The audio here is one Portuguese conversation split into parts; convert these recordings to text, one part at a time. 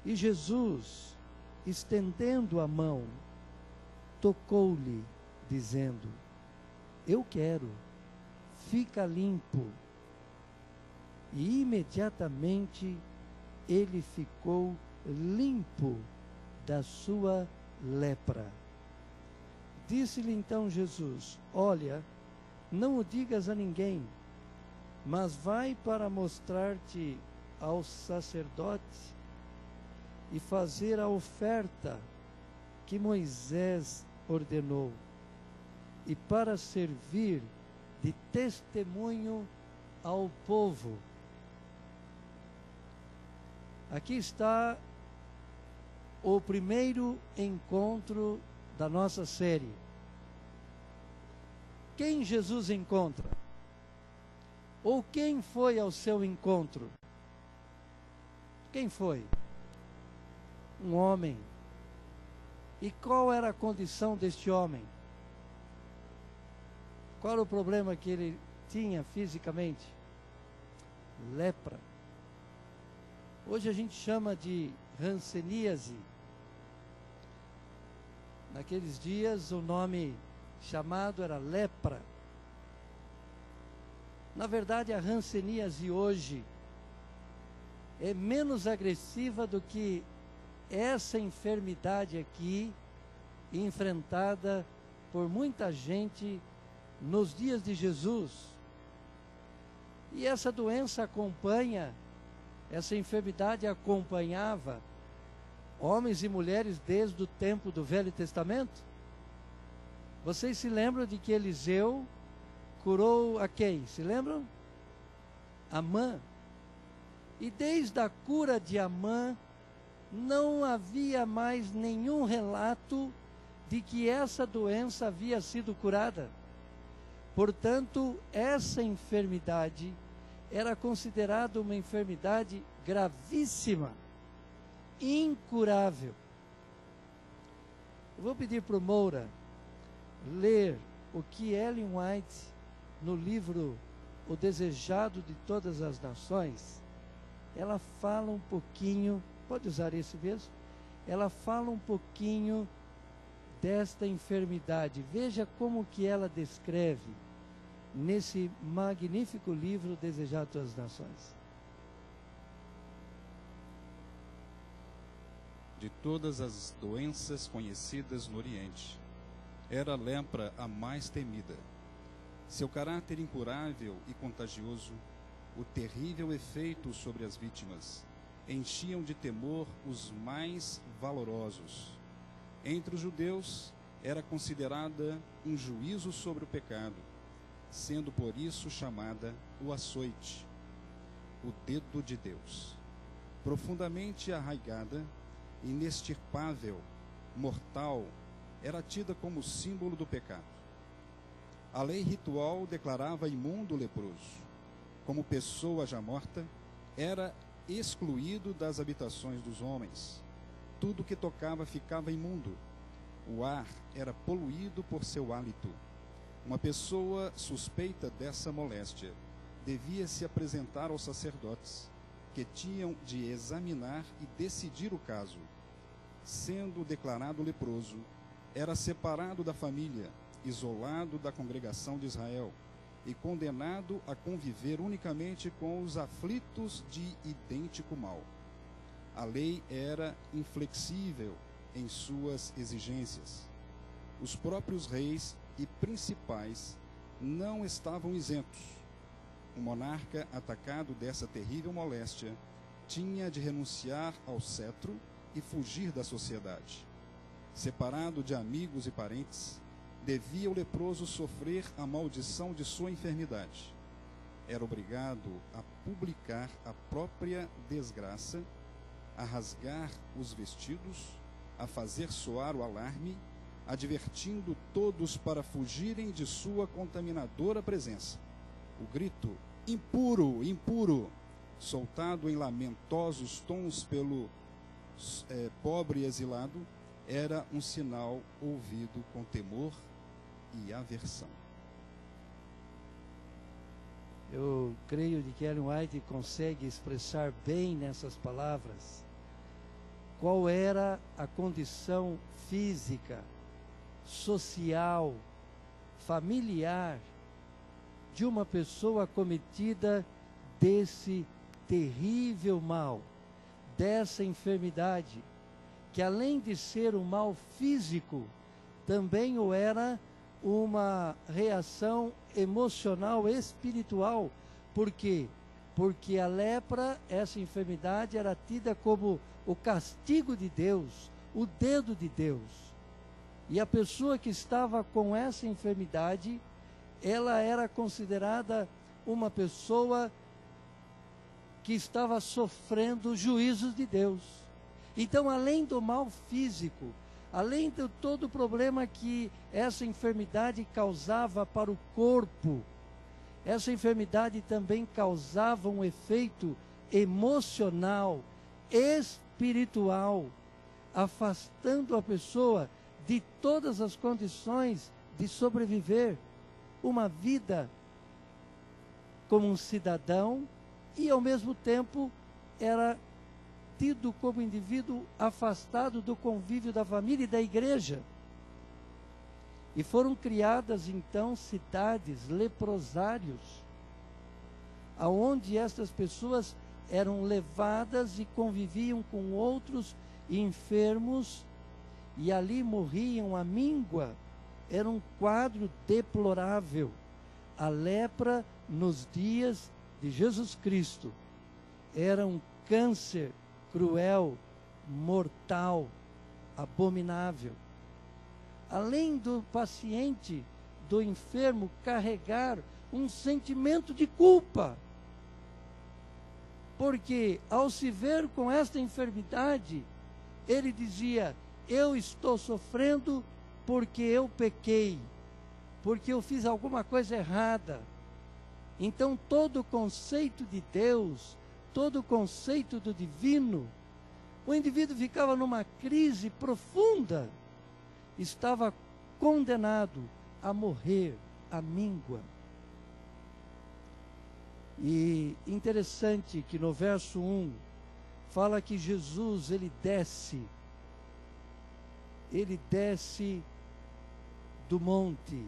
E Jesus, estendendo a mão, tocou-lhe, dizendo: eu quero, fica limpo. E imediatamente ele ficou limpo da sua lepra. Disse-lhe então Jesus: olha, não o digas a ninguém, mas vai para mostrar-te aos sacerdotes e fazer a oferta que Moisés ordenou, e para servir de testemunho ao povo. Aqui está o primeiro encontro da nossa série. Quem Jesus encontra? Ou quem foi ao seu encontro? Quem foi? Um homem. E qual era a condição deste homem? Qual era o problema que ele tinha fisicamente? Lepra. Hoje a gente chama de hanseníase. Naqueles dias o nome chamado era lepra. Na verdade, a hanseníase hoje é menos agressiva do que essa enfermidade aqui, enfrentada por muita gente nos dias de Jesus. E essa doença acompanha, essa enfermidade acompanhava homens e mulheres desde o tempo do Velho Testamento. Vocês se lembram de que Eliseu curou a quem? Se lembram? Amã. E desde a cura de Amã, não havia mais nenhum relato de que essa doença havia sido curada. Portanto, essa enfermidade era considerada uma enfermidade gravíssima, incurável. Eu vou pedir para o Moura ler o que Ellen White, no livro O Desejado de Todas as Nações, ela fala um pouquinho, pode usar esse mesmo? Ela fala um pouquinho desta enfermidade. Veja como que ela descreve nesse magnífico livro Desejado de Todas as Nações. De todas as doenças conhecidas no Oriente, era a lepra a mais temida. Seu caráter incurável e contagioso, o terrível efeito sobre as vítimas, enchiam de temor os mais valorosos. Entre os judeus, era considerada um juízo sobre o pecado, sendo por isso chamada o açoite, o dedo de Deus. Profundamente arraigada, inextirpável, mortal, era tida como símbolo do pecado. A lei ritual declarava imundo o leproso. Como pessoa já morta, era excluído das habitações dos homens. Tudo que tocava ficava imundo. O ar era poluído por seu hálito. Uma pessoa suspeita dessa moléstia devia se apresentar aos sacerdotes, que tinham de examinar e decidir o caso. Sendo declarado leproso, era separado da família, isolado da congregação de Israel e condenado a conviver unicamente com os aflitos de idêntico mal. A lei era inflexível em suas exigências. Os próprios reis e principais não estavam isentos. O monarca, atacado dessa terrível moléstia, tinha de renunciar ao cetro e fugir da sociedade. Separado de amigos e parentes, devia o leproso sofrer a maldição de sua enfermidade. Era obrigado a publicar a própria desgraça, a rasgar os vestidos, a fazer soar o alarme, advertindo todos para fugirem de sua contaminadora presença. O grito, impuro, impuro, soltado em lamentosos tons pelo pobre exilado, era um sinal ouvido com temor e aversão. Eu creio de que Ellen White consegue expressar bem nessas palavras qual era a condição física, social, familiar de uma pessoa acometida desse terrível mal, dessa enfermidade, que além de ser um mal físico, também o era uma reação emocional, espiritual. Por quê? Porque a lepra, essa enfermidade, era tida como o castigo de Deus, o dedo de Deus. E a pessoa que estava com essa enfermidade, ela era considerada uma pessoa que estava sofrendo juízos de Deus. Então, além do mal físico, além de todo o problema que essa enfermidade causava para o corpo, essa enfermidade também causava um efeito emocional, espiritual, afastando a pessoa de todas as condições de sobreviver uma vida como um cidadão, e ao mesmo tempo era tido como indivíduo afastado do convívio da família e da igreja. E foram criadas então cidades, leprosários, aonde estas pessoas eram levadas e conviviam com outros enfermos, e ali morriam à míngua. Era um quadro deplorável. A lepra nos dias de Jesus Cristo era um câncer cruel, mortal, abominável. Além do paciente, do enfermo, carregar um sentimento de culpa, porque ao se ver com esta enfermidade, ele dizia: eu estou sofrendo porque eu pequei, porque eu fiz alguma coisa errada. Então todo o conceito de Deus, todo o conceito do divino, o indivíduo ficava numa crise profunda, estava condenado a morrer à míngua. E interessante que no verso 1 fala que Jesus, ele desce do monte.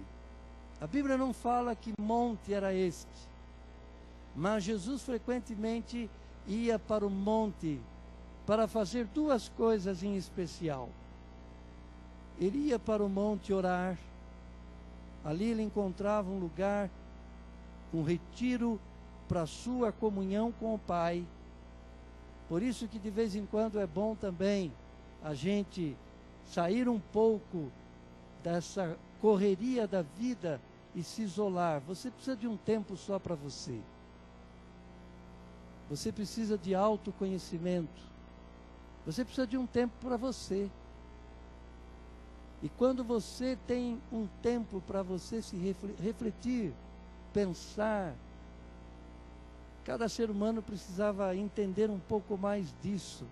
A Bíblia não fala que monte era este, mas Jesus frequentemente ia para o monte para fazer duas coisas em especial. Ele ia para o monte orar. Ali ele encontrava um lugar, um retiro para a sua comunhão com o Pai. Por isso que de vez em quando é bom também a gente sair um pouco dessa correria da vida e se isolar. Você precisa de um tempo só para você. Você precisa de autoconhecimento. Você precisa de um tempo para você. E quando você tem um tempo para você se refletir, pensar, cada ser humano precisava entender um pouco mais disso.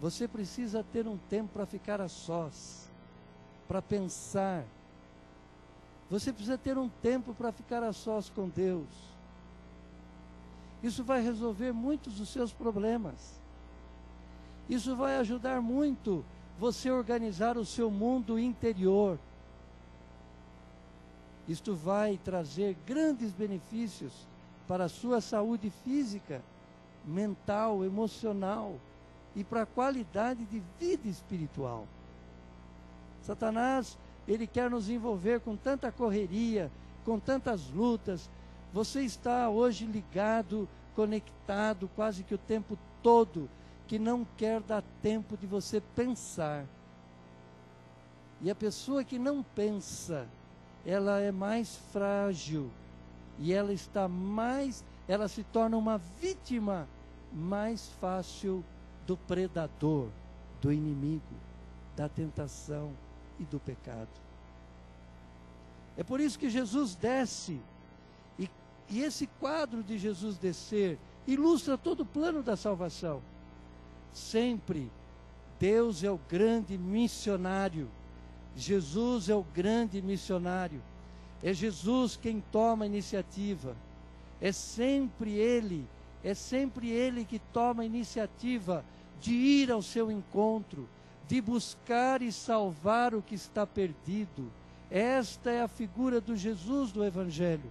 Você precisa ter um tempo para ficar a sós, para pensar. Você precisa ter um tempo para ficar a sós com Deus. Isso vai resolver muitos dos seus problemas. Isso vai ajudar muito você organizar o seu mundo interior. Isto vai trazer grandes benefícios para a sua saúde física, mental, emocional e para a qualidade de vida espiritual. Satanás, ele quer nos envolver com tanta correria, com tantas lutas. Você está hoje ligado, conectado quase que o tempo todo, que não quer dar tempo de você pensar. E a pessoa que não pensa, ela é mais frágil e ela se torna uma vítima mais fácil do predador, do inimigo, da tentação e do pecado. É por isso que Jesus desce, e esse quadro de Jesus descer ilustra todo o plano da salvação. Sempre Deus é o grande missionário. Jesus é o grande missionário. É Jesus quem toma a iniciativa. É sempre Ele que toma a iniciativa de ir ao seu encontro, de buscar e salvar o que está perdido. Esta é a figura do Jesus do Evangelho.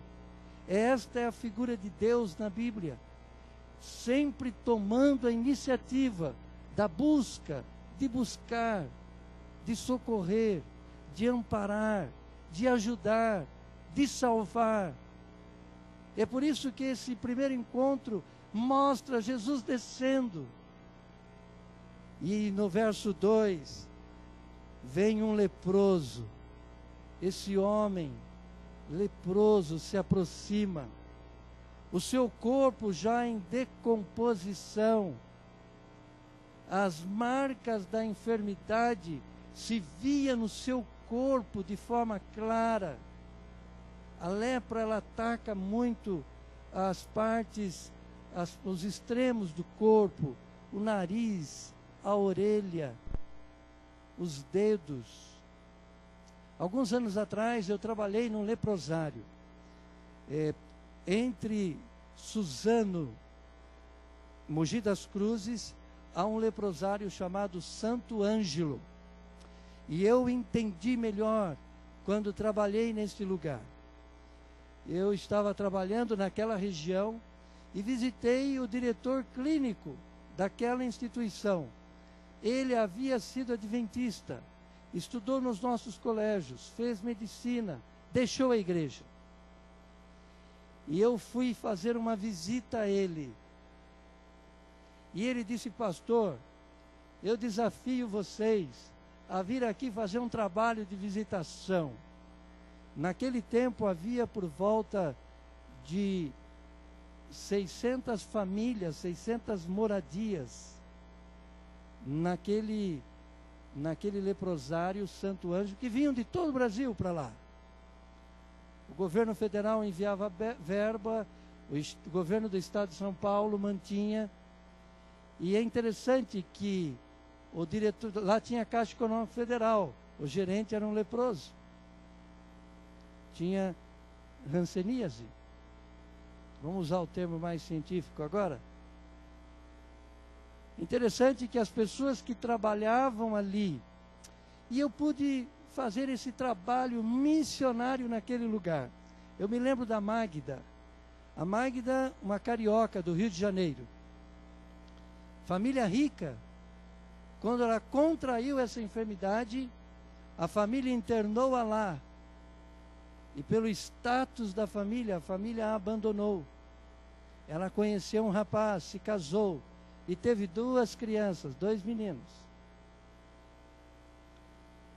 Esta é a figura de Deus na Bíblia, sempre tomando a iniciativa da busca, de buscar, de socorrer, de amparar, de ajudar, de salvar. É por isso que esse primeiro encontro mostra Jesus descendo. E no verso 2, vem um leproso. Esse homem leproso se aproxima. O seu corpo já em decomposição. As marcas da enfermidade se via no seu corpo de forma clara. A lepra, ela ataca muito as partes, os extremos do corpo, o nariz, a orelha, os dedos. Alguns anos atrás eu trabalhei num leprosário, entre Suzano, Mogi das Cruzes, há um leprosário chamado Santo Ângelo. E eu entendi melhor quando trabalhei neste lugar. Eu estava trabalhando naquela região e visitei o diretor clínico daquela instituição. Ele havia sido adventista, estudou nos nossos colégios, fez medicina, deixou a igreja. E eu fui fazer uma visita a ele. E ele disse: pastor, eu desafio vocês a vir aqui fazer um trabalho de visitação. Naquele tempo havia por volta de 600 famílias, 600 moradias naquele leprosário Santo Ângelo, que vinham de todo o Brasil para lá. O governo federal enviava verba, o governo do estado de São Paulo mantinha. E é interessante que o diretor, lá tinha a Caixa Econômica Federal, o gerente era um leproso. Tinha hanseníase. Vamos usar o termo mais científico agora. Interessante que as pessoas que trabalhavam ali, e eu pude fazer esse trabalho missionário naquele lugar. Eu me lembro da Magda. A Magda, uma carioca do Rio de Janeiro. Família rica. Quando ela contraiu essa enfermidade, a família internou-a lá. E pelo status da família, a família a abandonou. Ela conheceu um rapaz, se casou e teve 2 crianças, 2 meninos.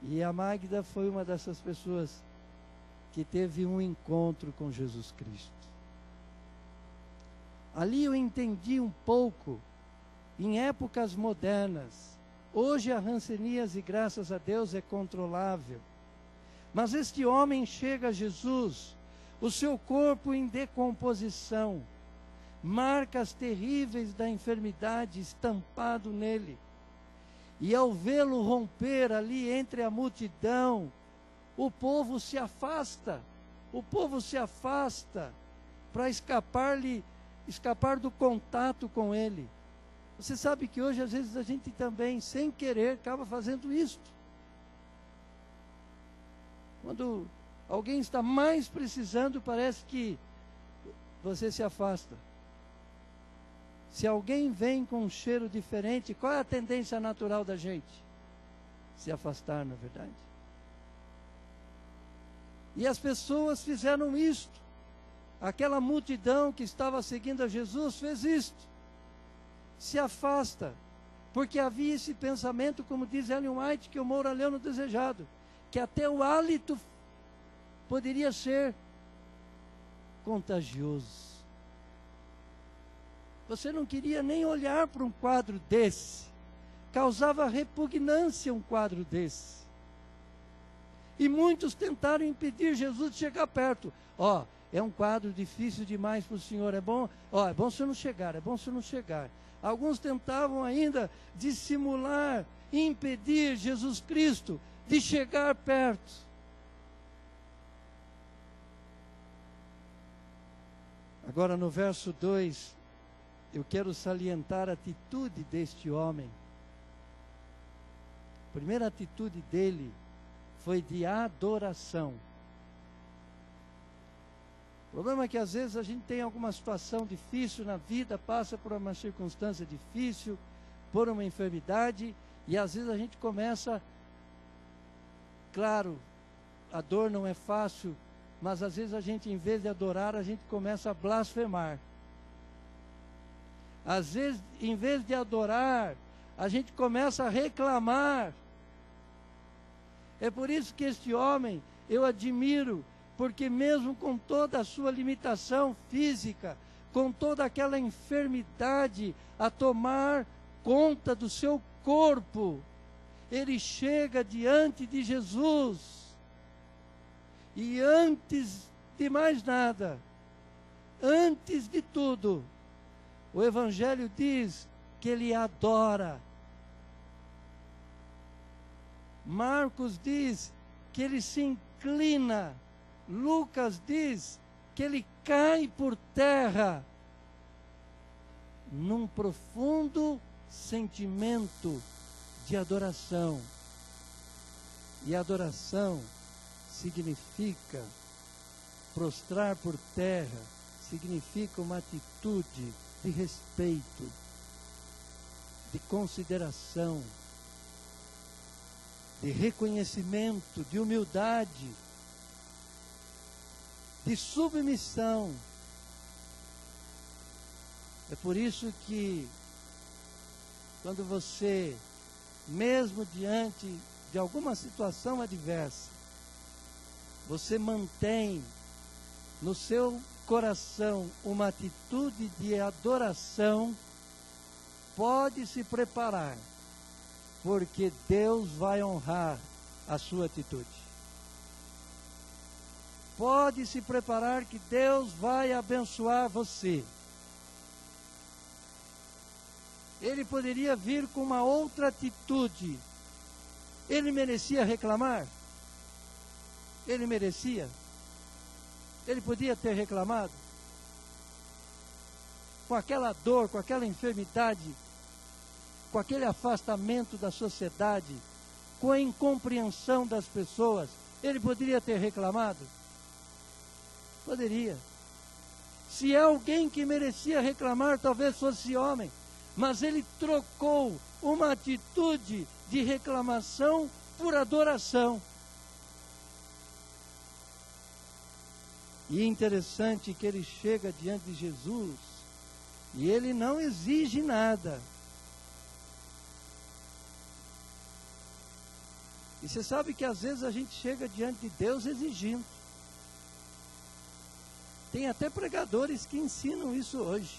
E a Magda foi uma dessas pessoas que teve um encontro com Jesus Cristo. Ali eu entendi um pouco, em épocas modernas. Hoje a hanseníase, graças a Deus, é controlável. Mas este homem chega a Jesus, o seu corpo em decomposição, marcas terríveis da enfermidade estampado nele. E ao vê-lo romper ali entre a multidão, o povo se afasta para escapar do contato com ele. Você sabe que hoje às vezes a gente também, sem querer, acaba fazendo isto. Quando alguém está mais precisando, parece que você se afasta. Se alguém vem com um cheiro diferente, qual é a tendência natural da gente? Se afastar, na verdade. E as pessoas fizeram isto. Aquela multidão que estava seguindo a Jesus fez isto. Se afasta. Porque havia esse pensamento, como diz Ellen White, que o Moura leu no Desejado, que até o hálito poderia ser contagioso. Você não queria nem olhar para um quadro desse. Causava repugnância um quadro desse. E muitos tentaram impedir Jesus de chegar perto. É um quadro difícil demais para o senhor. É bom o senhor não chegar, é bom o senhor não chegar. Alguns tentavam ainda dissimular, impedir Jesus Cristo de chegar perto. Agora no verso 2, eu quero salientar a atitude deste homem. A primeira atitude dele foi de adoração. O problema é que às vezes a gente tem alguma situação difícil na vida, passa por uma circunstância difícil, por uma enfermidade, e às vezes a gente começa, claro, a dor não é fácil, mas às vezes a gente, em vez de adorar, a gente começa a blasfemar. Às vezes, em vez de adorar, a gente começa a reclamar. É por isso que este homem, eu admiro, porque mesmo com toda a sua limitação física, com toda aquela enfermidade a tomar conta do seu corpo, ele chega diante de Jesus. E antes de mais nada, antes de tudo, o Evangelho diz que ele adora. Marcos diz que ele se inclina. Lucas diz que ele cai por terra num profundo sentimento de adoração. E adoração significa prostrar por terra, significa uma atitude de respeito, de consideração, de reconhecimento, de humildade, de submissão. É por isso que, quando você, mesmo diante de alguma situação adversa, você mantém no seu coração uma atitude de adoração, pode se preparar, porque Deus vai honrar a sua atitude. Pode se preparar que Deus vai abençoar você. Ele poderia vir com uma outra atitude. Ele merecia reclamar? Ele merecia? Ele podia ter reclamado? Com aquela dor, com aquela enfermidade, com aquele afastamento da sociedade, com a incompreensão das pessoas, ele poderia ter reclamado? Poderia. Se é alguém que merecia reclamar, talvez fosse homem, mas ele trocou uma atitude de reclamação por adoração. E é interessante que ele chega diante de Jesus e ele não exige nada. E você sabe que às vezes a gente chega diante de Deus exigindo. Tem até pregadores que ensinam isso hoje.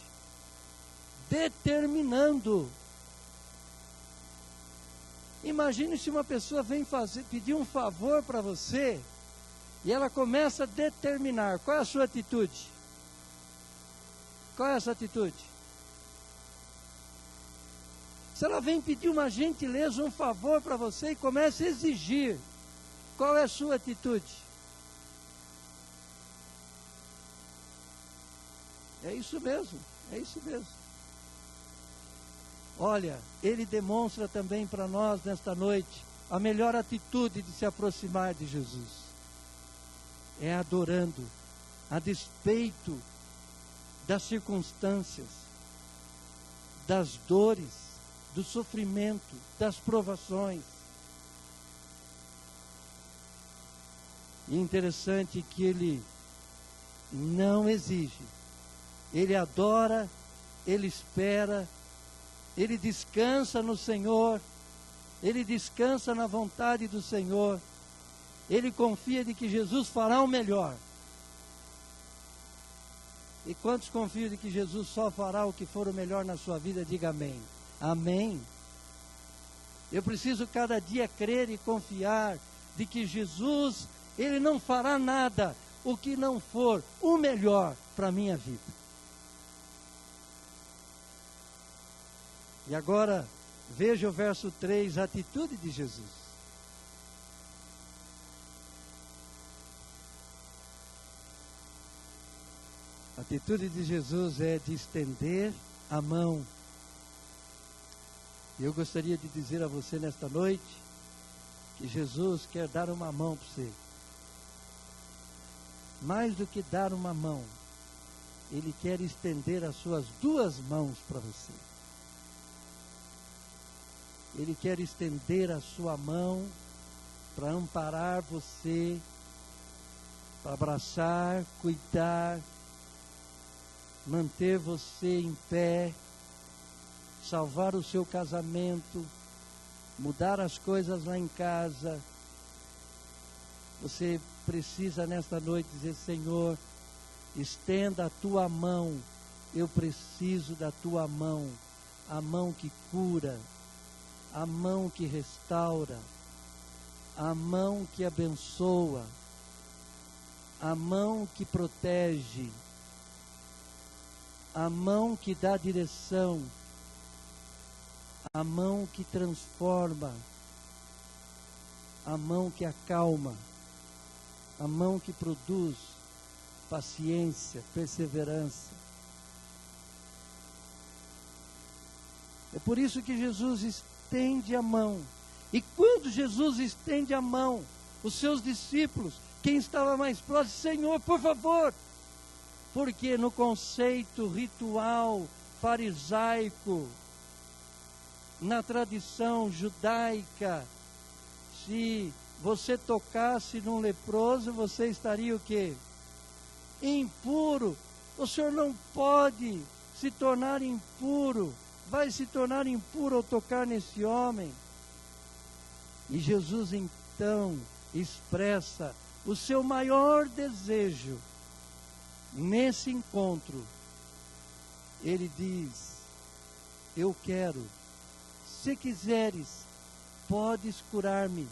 Determinando. Imagine se uma pessoa vem pedir um favor para você e ela começa a determinar. Qual é a sua atitude? Qual é essa atitude? Se ela vem pedir uma gentileza, um favor para você e começa a exigir, qual é a sua atitude? É isso mesmo, é isso mesmo. Olha, ele demonstra também para nós nesta noite a melhor atitude de se aproximar de Jesus. É adorando, a despeito das circunstâncias, das dores, do sofrimento, das provações. E interessante que ele não exige. Ele adora, ele espera, ele descansa no Senhor, ele descansa na vontade do Senhor, ele confia de que Jesus fará o melhor. E quantos confiam de que Jesus só fará o que for o melhor na sua vida? Diga amém. Amém. Eu preciso cada dia crer e confiar de que Jesus, ele não fará nada o que não for o melhor para a minha vida. E agora, veja o verso 3, a atitude de Jesus. A atitude de Jesus é de estender a mão. Eu gostaria de dizer a você nesta noite que Jesus quer dar uma mão para você. Mais do que dar uma mão, Ele quer estender as suas duas mãos para você. Ele quer estender a sua mão para amparar você, para abraçar, cuidar, manter você em pé, salvar o seu casamento, mudar as coisas lá em casa. Você precisa nesta noite dizer: Senhor, estenda a tua mão, eu preciso da tua mão, a mão que cura, a mão que restaura, a mão que abençoa, a mão que protege, a mão que dá direção, a mão que transforma, a mão que acalma, a mão que produz paciência, perseverança. É por isso que Jesus estende a mão. E quando Jesus estende a mão, os seus discípulos, quem estava mais próximo, Senhor, por favor. Porque no conceito ritual farisaico, na tradição judaica, se você tocasse num leproso, você estaria o quê? Impuro. O Senhor não pode se tornar impuro. Vai se tornar impuro ao tocar nesse homem. E Jesus então expressa o seu maior desejo nesse encontro. Ele diz: eu quero, se quiseres, podes curar-me.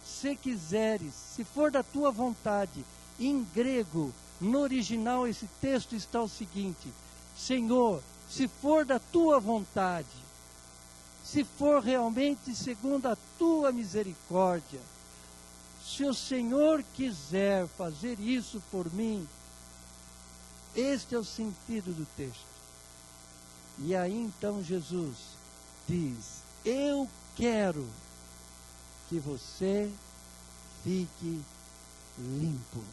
Se quiseres, se for da tua vontade. Em grego, no original, esse texto está o seguinte: Senhor, se for da tua vontade, se for realmente segundo a tua misericórdia, se o Senhor quiser fazer isso por mim, este é o sentido do texto. E aí então Jesus diz: eu quero que você fique limpo.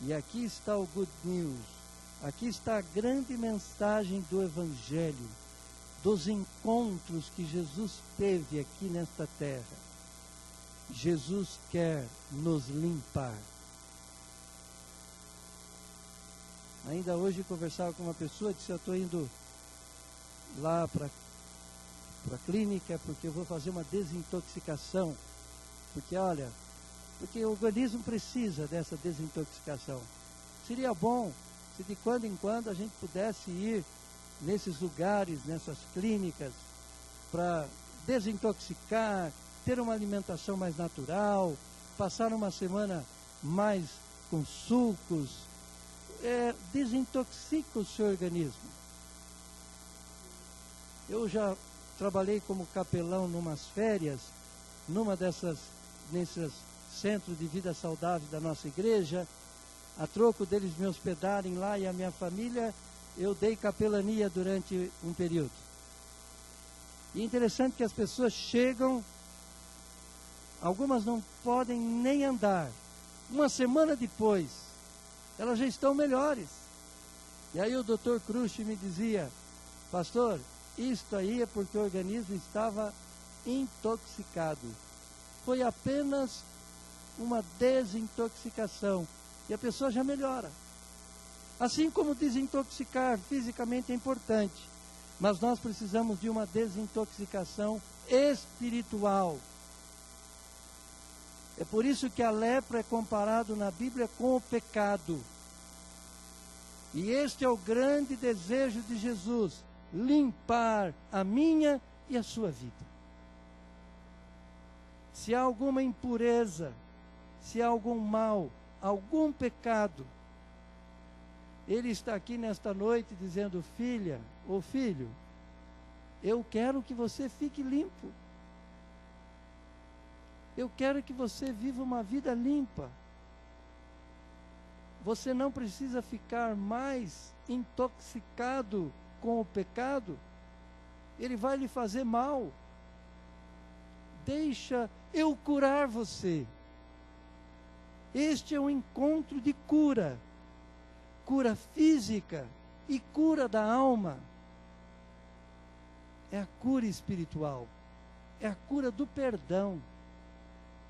E aqui está o good news, aqui está a grande mensagem do Evangelho, dos encontros que Jesus teve aqui nesta terra. Jesus quer nos limpar. Ainda hoje conversava com uma pessoa, disse: eu estou indo lá para a clínica porque eu vou fazer uma desintoxicação. Porque o organismo precisa dessa desintoxicação. Seria bom se de quando em quando a gente pudesse ir nesses lugares, nessas clínicas, para desintoxicar, ter uma alimentação mais natural, passar uma semana mais com sucos, desintoxica o seu organismo. Eu já trabalhei como capelão numas férias, nesses centros de vida saudável da nossa igreja. A troco deles me hospedarem lá e a minha família, eu dei capelania durante um período. E é interessante que as pessoas chegam, algumas não podem nem andar. Uma semana depois, elas já estão melhores. E aí o Dr. Cruz me dizia: pastor, isto aí é porque o organismo estava intoxicado. Foi apenas uma desintoxicação. E a pessoa já melhora. Assim como desintoxicar fisicamente é importante, mas nós precisamos de uma desintoxicação espiritual. É por isso que a lepra é comparado na Bíblia com o pecado. E este é o grande desejo de Jesus: limpar a minha e a sua vida. Se há alguma impureza, se há algum mal, algum pecado, Ele está aqui nesta noite dizendo: filha ou filho, eu quero que você fique limpo. Eu quero que você viva uma vida limpa. você não precisa ficar mais intoxicado com o pecado. Ele vai lhe fazer mal. Deixa eu curar você. Este é um encontro de cura. Cura física e cura da alma. É a cura espiritual. É a cura do perdão.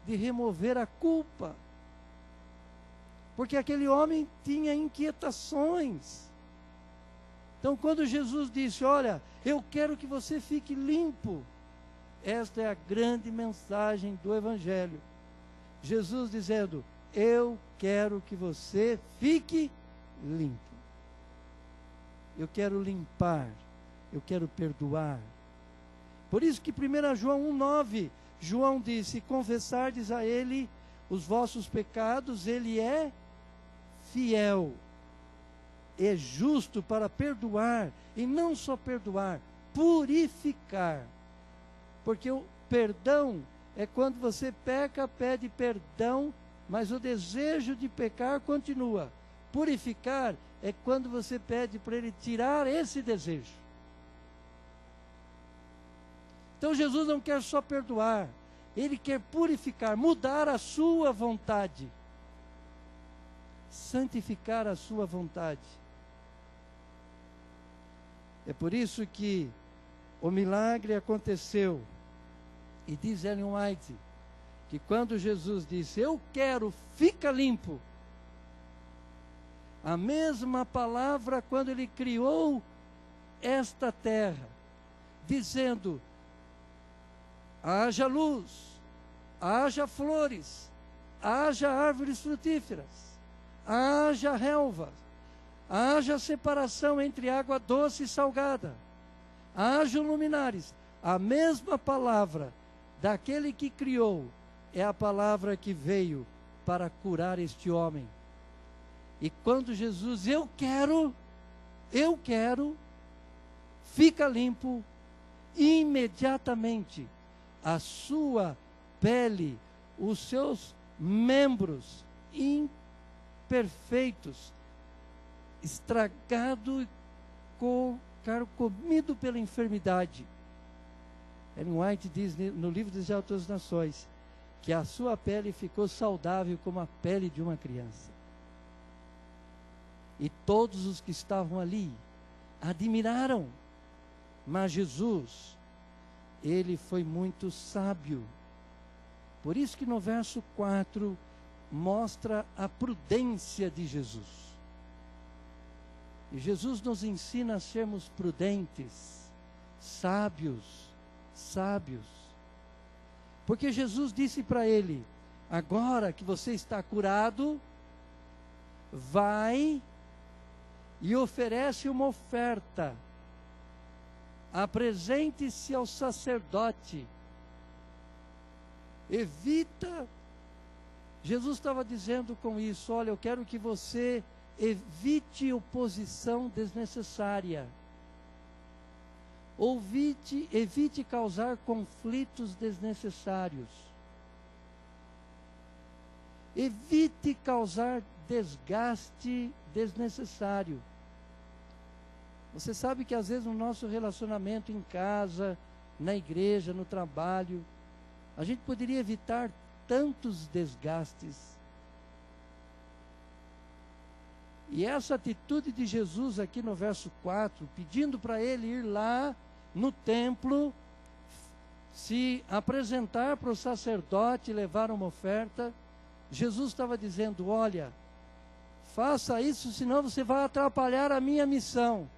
De remover a culpa. Porque aquele homem tinha inquietações. Então, quando Jesus disse, olha, eu quero que você fique limpo. Esta é a grande mensagem do Evangelho. Jesus dizendo, eu quero que você fique limpo. Eu quero limpar. Eu quero perdoar. Por isso que 1 João 1,9, João disse, confessardes a Ele os vossos pecados, Ele é fiel. É justo para perdoar, e não só perdoar, purificar. Porque o perdão é quando você peca, pede perdão, mas o desejo de pecar continua. Purificar é quando você pede para Ele tirar esse desejo. Então Jesus não quer só perdoar, Ele quer purificar, mudar a sua vontade. Santificar a sua vontade. É por isso que o milagre aconteceu. E diz Ellen White, que quando Jesus disse, eu quero, fica limpo. A mesma palavra quando Ele criou esta terra, dizendo, haja luz, haja flores, haja árvores frutíferas, haja relva, haja separação entre água doce e salgada, haja luminares. A mesma palavra daquele que criou é a palavra que veio para curar este homem. E quando Jesus, eu quero, fica limpo, imediatamente a sua pele, os seus membros imperfeitos, estragado e carcomido pela enfermidade. Ellen White diz no livro dos Autores das Nações que a sua pele ficou saudável como a pele de uma criança. E todos os que estavam ali admiraram. Mas Jesus, Ele foi muito sábio. Por isso que no verso 4 mostra a prudência de Jesus. E Jesus nos ensina a sermos prudentes, sábios. Porque Jesus disse para ele, agora que você está curado, vai e oferece uma oferta. Apresente-se ao sacerdote. Evita. Jesus estava dizendo com isso, olha, eu quero que você evite oposição desnecessária. Evite causar conflitos desnecessários. Evite causar desgaste desnecessário. Você sabe que às vezes no nosso relacionamento em casa, na igreja, no trabalho, a gente poderia evitar tantos desgastes. E essa atitude de Jesus aqui no verso 4, pedindo para ele ir lá no templo, se apresentar para o sacerdote, levar uma oferta, Jesus estava dizendo, olha, faça isso, senão você vai atrapalhar a minha missão.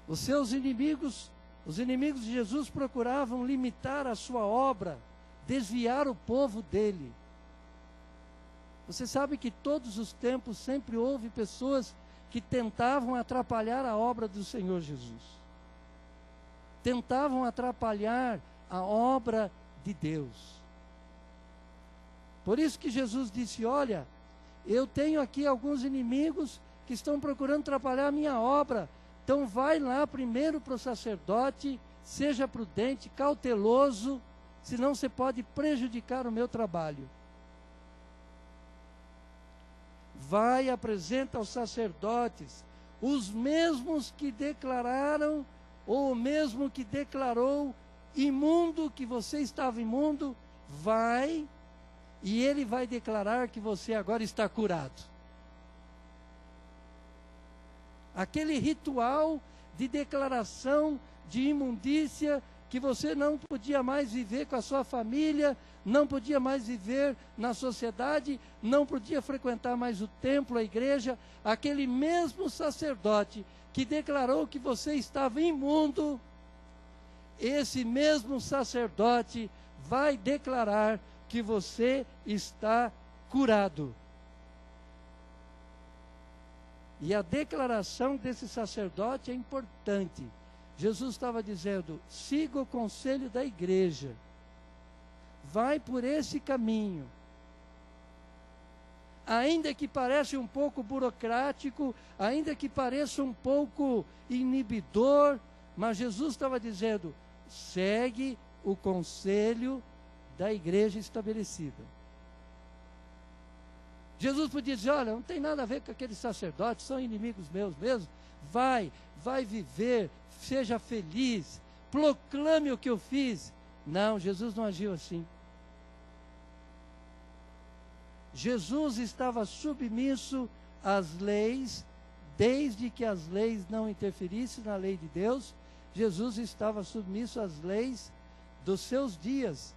Os seus inimigos, os inimigos de Jesus procuravam limitar a sua obra, desviar o povo dele. Você sabe que todos os tempos sempre houve pessoas que tentavam atrapalhar a obra do Senhor Jesus. Tentavam atrapalhar a obra de Deus. Por isso que Jesus disse, olha, eu tenho aqui alguns inimigos que estão procurando atrapalhar a minha obra. Então vai lá primeiro para o sacerdote, seja prudente, cauteloso, senão você pode prejudicar o meu trabalho. Vai e apresenta aos sacerdotes, os mesmos que declararam, ou o mesmo que declarou imundo, que você estava imundo, vai, e ele vai declarar que você agora está curado. Aquele ritual de declaração de imundícia, que você não podia mais viver com a sua família, não podia mais viver na sociedade, não podia frequentar mais o templo, a igreja, aquele mesmo sacerdote que declarou que você estava imundo, esse mesmo sacerdote vai declarar que você está curado. E a declaração desse sacerdote é importante. Jesus estava dizendo: siga o conselho da igreja, vai por esse caminho. Ainda que pareça um pouco burocrático, ainda que pareça um pouco inibidor, mas Jesus estava dizendo: segue o conselho da igreja estabelecida. Jesus podia dizer: olha, não tem nada a ver com aqueles sacerdotes, são inimigos meus mesmo. Vai viver, seja feliz, proclame o que eu fiz. Não, Jesus não agiu assim. Jesus estava submisso às leis, desde que as leis não interferissem na lei de Deus. Jesus estava submisso às leis dos seus dias.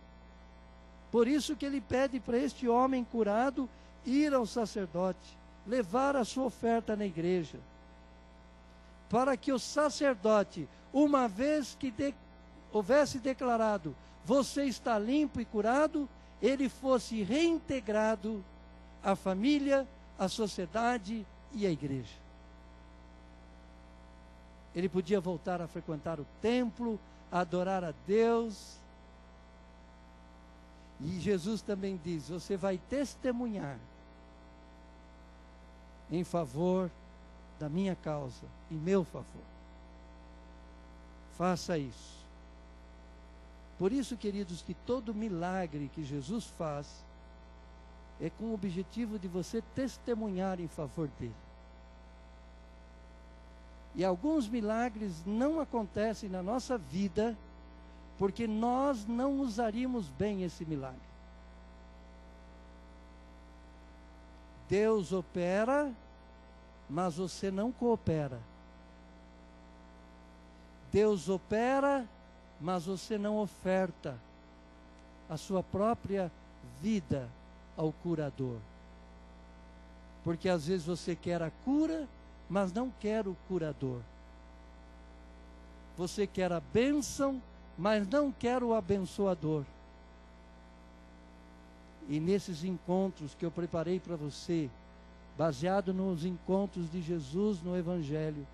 Por isso que ele pede para este homem curado ir ao sacerdote, levar a sua oferta na igreja, para que o sacerdote, uma vez que houvesse declarado: você está limpo e curado, ele fosse reintegrado à família, à sociedade e à igreja. Ele podia voltar a frequentar o templo, a adorar a Deus. E Jesus também diz: você vai testemunhar em favor da minha causa, em meu favor. Faça isso. Por isso, queridos, que todo milagre que Jesus faz é com o objetivo de você testemunhar em favor dele. E alguns milagres não acontecem na nossa vida porque nós não usaríamos bem esse milagre. Deus opera, mas você não coopera. Deus opera, mas você não oferta a sua própria vida ao curador. Porque às vezes você quer a cura, mas não quer o curador. Você quer a bênção, mas não quer o abençoador. E nesses encontros que eu preparei para você, baseado nos encontros de Jesus no Evangelho,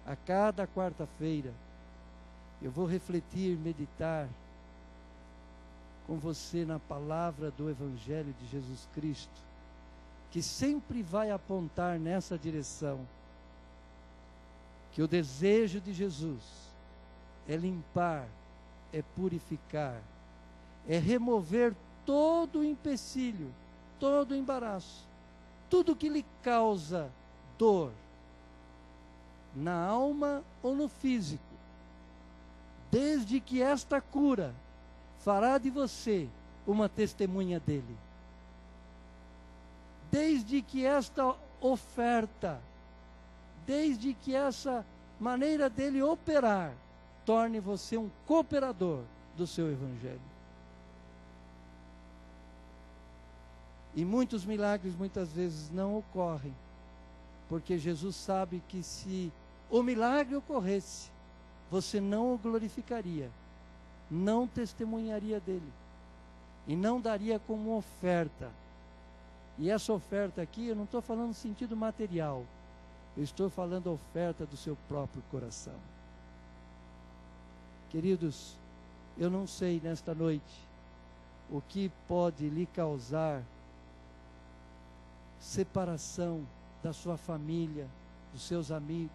a cada quarta-feira, eu vou refletir, meditar com você na palavra do Evangelho de Jesus Cristo, que sempre vai apontar nessa direção, que o desejo de Jesus é limpar, é purificar, é remover todo o empecilho, todo o embaraço, tudo que lhe causa dor, na alma ou no físico, desde que esta cura fará de você uma testemunha dele. Desde que esta oferta, desde que essa maneira dele operar, torne você um cooperador do seu Evangelho. E muitos milagres muitas vezes não ocorrem, porque Jesus sabe que se o milagre ocorresse, você não o glorificaria, não testemunharia dele, e não daria como oferta. E essa oferta aqui, eu não estou falando no sentido material, eu estou falando a oferta do seu próprio coração. Queridos, eu não sei nesta noite o que pode lhe causar separação da sua família, dos seus amigos,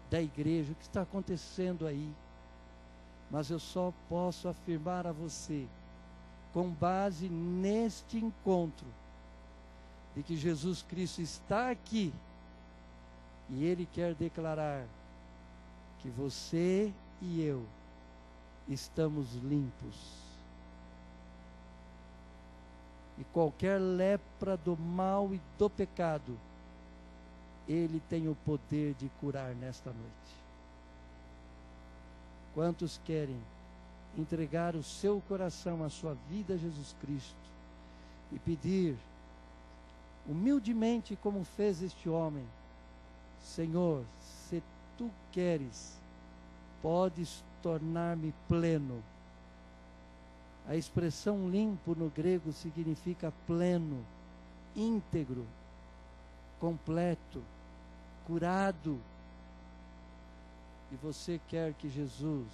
da igreja. O que está acontecendo aí? Mas eu só posso afirmar a você, com base neste encontro, de que Jesus Cristo está aqui e Ele quer declarar que você e eu estamos limpos. E qualquer lepra do mal e do pecado, Ele tem o poder de curar nesta noite. Quantos querem entregar o seu coração, a sua vida a Jesus Cristo e pedir humildemente, como fez este homem: Senhor, se Tu queres, podes tornar-me pleno. A expressão limpo no grego significa pleno, íntegro, completo, curado. E você quer que Jesus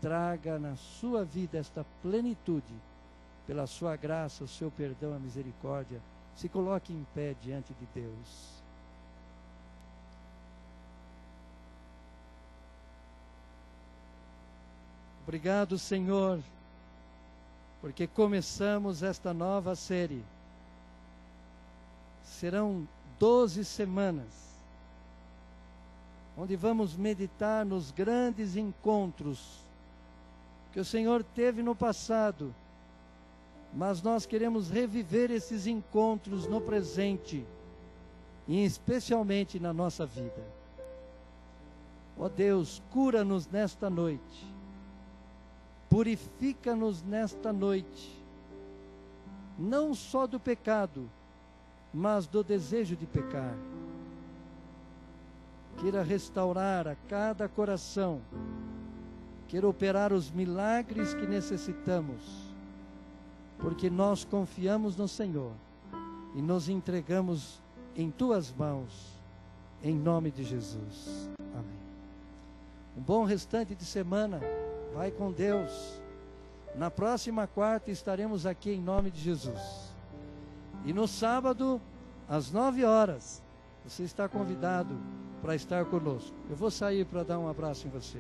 traga na sua vida esta plenitude, pela sua graça, o seu perdão, a misericórdia. Se coloque em pé diante de Deus. Obrigado, Senhor, porque começamos esta nova série. Serão 12 semanas, onde vamos meditar nos grandes encontros que o Senhor teve no passado, mas nós queremos reviver esses encontros no presente, e especialmente na nossa vida. Ó Deus, cura-nos nesta noite, purifica-nos nesta noite, não só do pecado, mas do desejo de pecar. Queira restaurar a cada coração, queira operar os milagres que necessitamos, porque nós confiamos no Senhor e nos entregamos em Tuas mãos, em nome de Jesus. Amém. Um bom restante de semana. Vai com Deus. Na próxima quarta estaremos aqui em nome de Jesus. E no sábado, às 9 horas, você está convidado para estar conosco. Eu vou sair para dar um abraço em você.